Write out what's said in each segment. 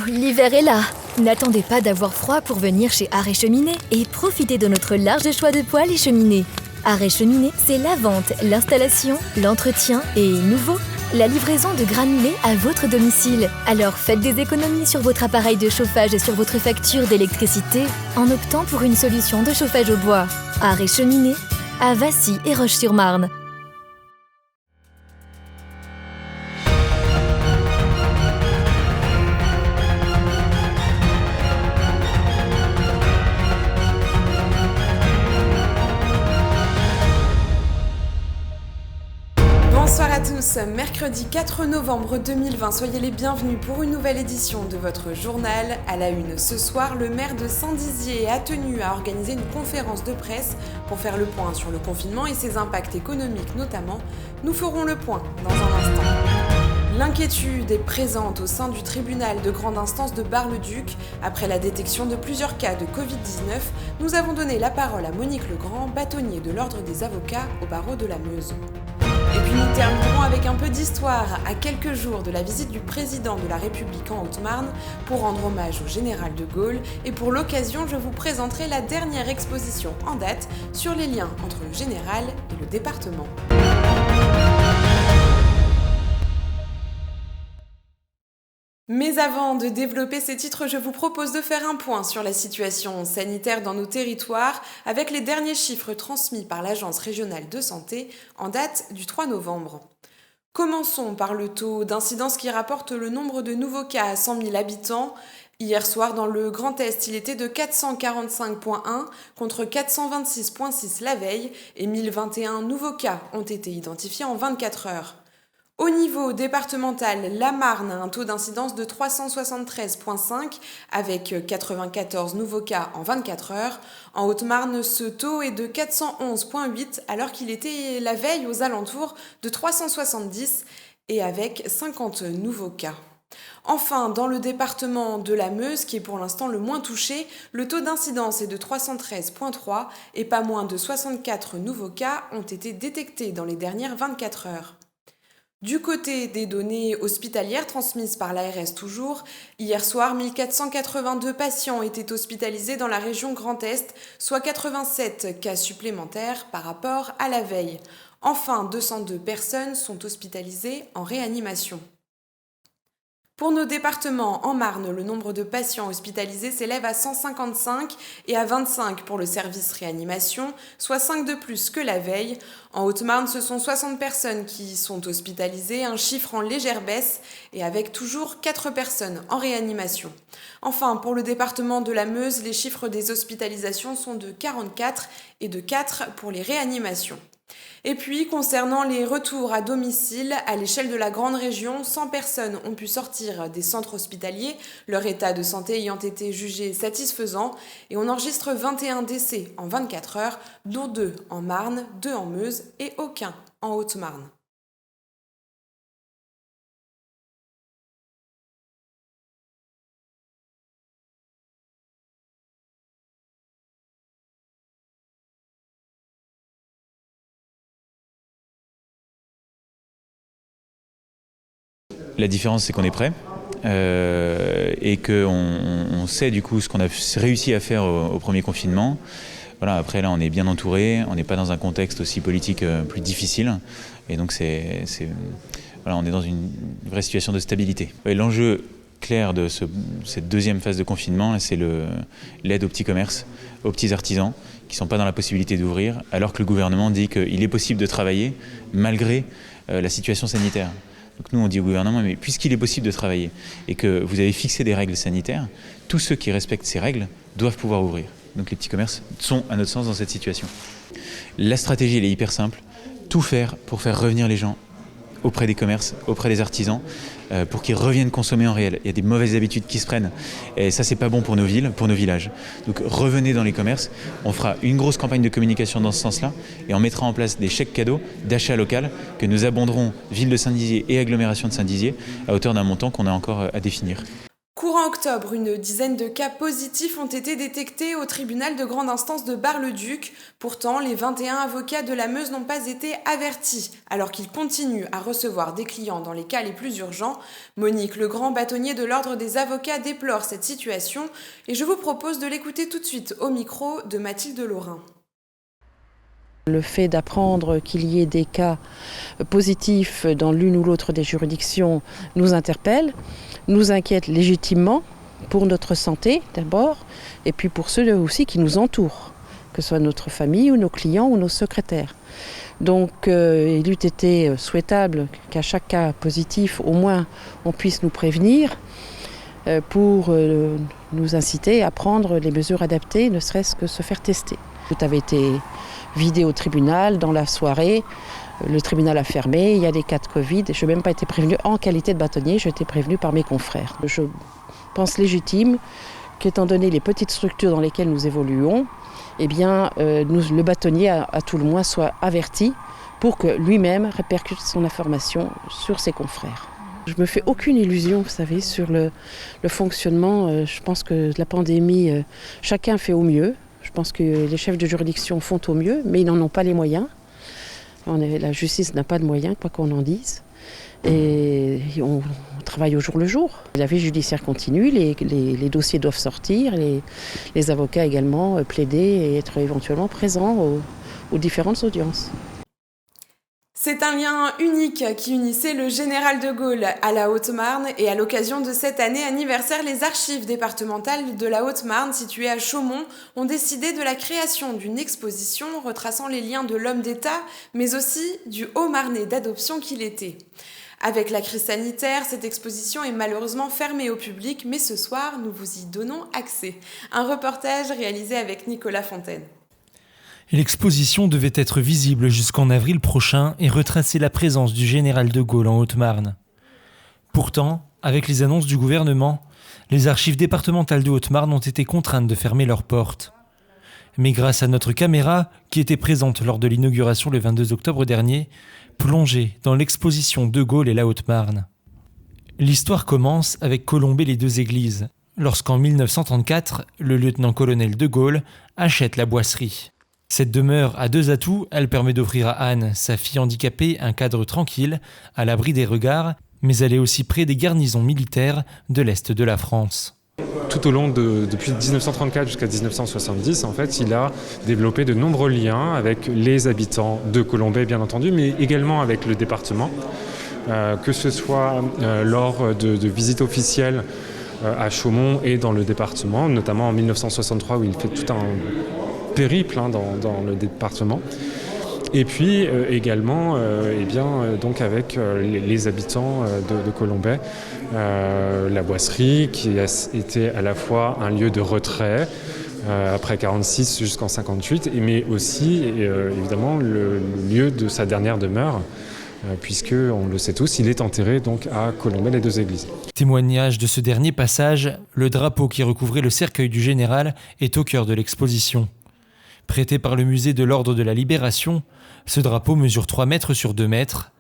l'hiver est là. N'attendez pas d'avoir froid pour venir chez Art & Cheminée et profitez de notre large choix de poêles et cheminées. Art & Cheminée, c'est la vente, l'installation, l'entretien et, nouveau, la livraison de granulés à votre domicile. Alors faites des économies sur votre appareil de chauffage et sur votre facture d'électricité en optant pour une solution de chauffage au bois. Art & Cheminée, à Vassy et Roche-sur-Marne. Bonsoir à tous, mercredi 4 novembre 2020, soyez les bienvenus pour une nouvelle édition de votre journal. À la une ce soir, le maire de Saint-Dizier a tenu à organiser une conférence de presse pour faire le point sur le confinement et ses impacts économiques notamment. Nous ferons le point dans un instant. L'inquiétude est présente au sein du tribunal de grande instance de Bar-le-Duc. Après la détection de plusieurs cas de Covid-19, nous avons donné la parole à Monique Legrand, bâtonnier de l'Ordre des avocats au barreau de la Meuse. Et puis nous terminerons avec un peu d'histoire à quelques jours de la visite du président de la République en Haute-Marne pour rendre hommage au général de Gaulle. Et pour l'occasion, je vous présenterai la dernière exposition en date sur les liens entre le général et le département. Mais avant de développer ces titres, je vous propose de faire un point sur la situation sanitaire dans nos territoires avec les derniers chiffres transmis par l'Agence régionale de santé en date du 3 novembre. Commençons par le taux d'incidence qui rapporte le nombre de nouveaux cas à 100 000 habitants. Hier soir, dans le Grand Est, il était de 445,1 contre 426,6 la veille et 1021 nouveaux cas ont été identifiés en 24 heures. Au niveau départemental, la Marne a un taux d'incidence de 373,5 avec 94 nouveaux cas en 24 heures. En Haute-Marne, ce taux est de 411,8 alors qu'il était la veille aux alentours de 370 et avec 50 nouveaux cas. Enfin, dans le département de la Meuse, qui est pour l'instant le moins touché, le taux d'incidence est de 313,3 et pas moins de 64 nouveaux cas ont été détectés dans les dernières 24 heures. Du côté des données hospitalières transmises par l'ARS toujours, hier soir, 1482 patients étaient hospitalisés dans la région Grand Est, soit 87 cas supplémentaires par rapport à la veille. Enfin, 202 personnes sont hospitalisées en réanimation. Pour nos départements, en Marne, le nombre de patients hospitalisés s'élève à 155 et à 25 pour le service réanimation, soit 5 de plus que la veille. En Haute-Marne, ce sont 60 personnes qui sont hospitalisées, un chiffre en légère baisse et avec toujours 4 personnes en réanimation. Enfin, pour le département de la Meuse, les chiffres des hospitalisations sont de 44 et de 4 pour les réanimations. Et puis, concernant les retours à domicile, à l'échelle de la grande région, 100 personnes ont pu sortir des centres hospitaliers, leur état de santé ayant été jugé satisfaisant, et on enregistre 21 décès en 24 heures, dont 2 en Marne, 2 en Meuse et aucun en Haute-Marne. La différence, c'est qu'on est prêt et qu'on sait du coup ce qu'on a réussi à faire au premier confinement. Voilà, après là, on est bien entouré, on n'est pas dans un contexte aussi politique plus difficile. Et donc, voilà, on est dans une vraie situation de stabilité. Et l'enjeu clair de cette deuxième phase de confinement, c'est l'aide aux petits commerces, aux petits artisans qui ne sont pas dans la possibilité d'ouvrir, alors que le gouvernement dit qu'il est possible de travailler malgré la situation sanitaire. Donc nous, on dit au gouvernement, mais puisqu'il est possible de travailler et que vous avez fixé des règles sanitaires, tous ceux qui respectent ces règles doivent pouvoir ouvrir. Donc les petits commerces sont, à notre sens, dans cette situation. La stratégie, elle est hyper simple. Tout faire pour faire revenir les gens auprès des commerces, auprès des artisans, pour qu'ils reviennent consommer en réel. Il y a des mauvaises habitudes qui se prennent. Et ça, c'est pas bon pour nos villes, pour nos villages. Donc revenez dans les commerces. On fera une grosse campagne de communication dans ce sens-là et on mettra en place des chèques cadeaux d'achat local que nous abonderons ville de Saint-Dizier et agglomération de Saint-Dizier à hauteur d'un montant qu'on a encore à définir. Courant octobre, une dizaine de cas positifs ont été détectés au tribunal de grande instance de Bar-le-Duc. Pourtant, les 21 avocats de la Meuse n'ont pas été avertis, alors qu'ils continuent à recevoir des clients dans les cas les plus urgents. Monique Legrand, bâtonnier de l'Ordre des avocats, déplore cette situation et je vous propose de l'écouter tout de suite au micro de Mathilde Laurin. Le fait d'apprendre qu'il y ait des cas positifs dans l'une ou l'autre des juridictions nous interpelle, nous inquiète légitimement pour notre santé d'abord, et puis pour ceux aussi qui nous entourent, que ce soit notre famille ou nos clients ou nos secrétaires. Donc il eût été souhaitable qu'à chaque cas positif, au moins, on puisse nous prévenir pour nous inciter à prendre les mesures adaptées, ne serait-ce que se faire tester. Tout avait été vidé au tribunal dans la soirée. Le tribunal a fermé, il y a des cas de Covid. Je n'ai même pas été prévenue en qualité de bâtonnier, j'ai été prévenue par mes confrères. Je pense légitime qu'étant donné les petites structures dans lesquelles nous évoluons, eh bien, le bâtonnier, à tout le moins, soit averti pour que lui-même répercute son information sur ses confrères. Je ne me fais aucune illusion, vous savez, sur le fonctionnement. Je pense que la pandémie, chacun fait au mieux. Je pense que les chefs de juridiction font au mieux, mais ils n'en ont pas les moyens. La justice n'a pas de moyens, quoi qu'on en dise. Et on travaille au jour le jour. La vie judiciaire continue, les dossiers doivent sortir, les avocats également plaider et être éventuellement présents aux différentes audiences. C'est un lien unique qui unissait le général de Gaulle à la Haute-Marne et à l'occasion de cette année anniversaire, les archives départementales de la Haute-Marne situées à Chaumont ont décidé de la création d'une exposition retraçant les liens de l'homme d'État mais aussi du Haut-Marnais d'adoption qu'il était. Avec la crise sanitaire, cette exposition est malheureusement fermée au public, mais ce soir, nous vous y donnons accès. Un reportage réalisé avec Nicolas Fontaine. L'exposition devait être visible jusqu'en avril prochain et retracer la présence du général de Gaulle en Haute-Marne. Pourtant, avec les annonces du gouvernement, les archives départementales de Haute-Marne ont été contraintes de fermer leurs portes. Mais grâce à notre caméra, qui était présente lors de l'inauguration le 22 octobre dernier, plongée dans l'exposition de Gaulle et la Haute-Marne. L'histoire commence avec Colombey-les-Deux-Églises, lorsqu'en 1934, le lieutenant-colonel de Gaulle achète la boisserie. Cette demeure a deux atouts, elle permet d'offrir à Anne, sa fille handicapée, un cadre tranquille, à l'abri des regards, mais elle est aussi près des garnisons militaires de l'Est de la France. Tout au long depuis 1934 jusqu'à 1970, en fait, il a développé de nombreux liens avec les habitants de Colombey, bien entendu, mais également avec le département, que ce soit lors de visites officielles à Chaumont et dans le département, notamment en 1963 où il fait tout un périple dans le département. Et puis également donc avec les habitants de Colombey, la boisserie qui a été à la fois un lieu de retrait après 1946 jusqu'en 1958, mais aussi évidemment le lieu de sa dernière demeure, puisque, on le sait tous, il est enterré donc à Colombey-les-Deux-Églises. Témoignage de ce dernier passage, le drapeau qui recouvrait le cercueil du général est au cœur de l'exposition. Prêté par le musée de l'Ordre de la Libération, ce drapeau mesure 3 mètres sur 2 mètres.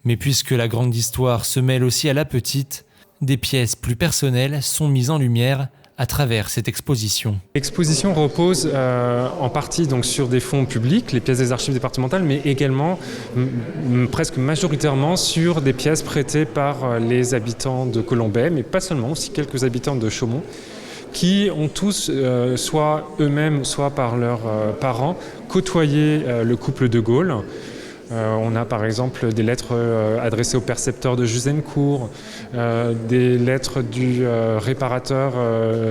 Mais puisque la grande histoire se mêle aussi à la petite, des pièces plus personnelles sont mises en lumière à travers cette exposition. L'exposition repose en partie donc, sur des fonds publics, les pièces des archives départementales, mais également presque majoritairement sur des pièces prêtées par les habitants de Colombey, mais pas seulement, aussi quelques habitants de Chaumont, qui ont tous, soit eux-mêmes, soit par leurs parents, côtoyé le couple de Gaulle. On a par exemple des lettres adressées au percepteur de Juzencourt, des lettres du réparateur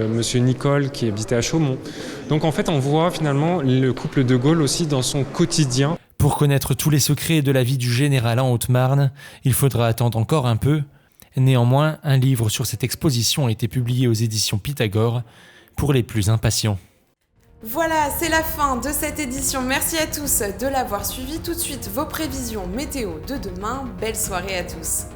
monsieur Nicole qui habitait à Chaumont. Donc en fait on voit finalement le couple de Gaulle aussi dans son quotidien. Pour connaître tous les secrets de la vie du général en Haute-Marne, il faudra attendre encore un peu. Néanmoins, un livre sur cette exposition a été publié aux éditions Pythagore pour les plus impatients. Voilà, c'est la fin de cette édition. Merci à tous de l'avoir suivi. Tout de suite, vos prévisions météo de demain. Belle soirée à tous.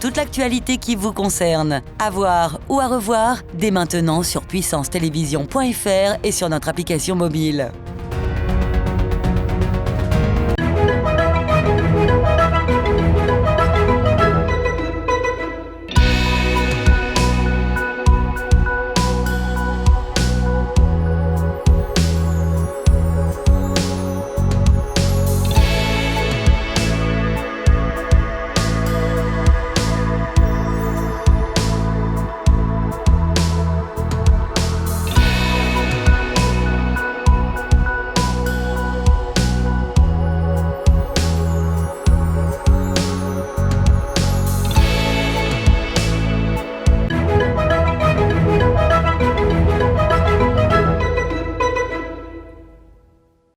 Toute l'actualité qui vous concerne, à voir ou à revoir, dès maintenant sur puissancetélévision.fr et sur notre application mobile.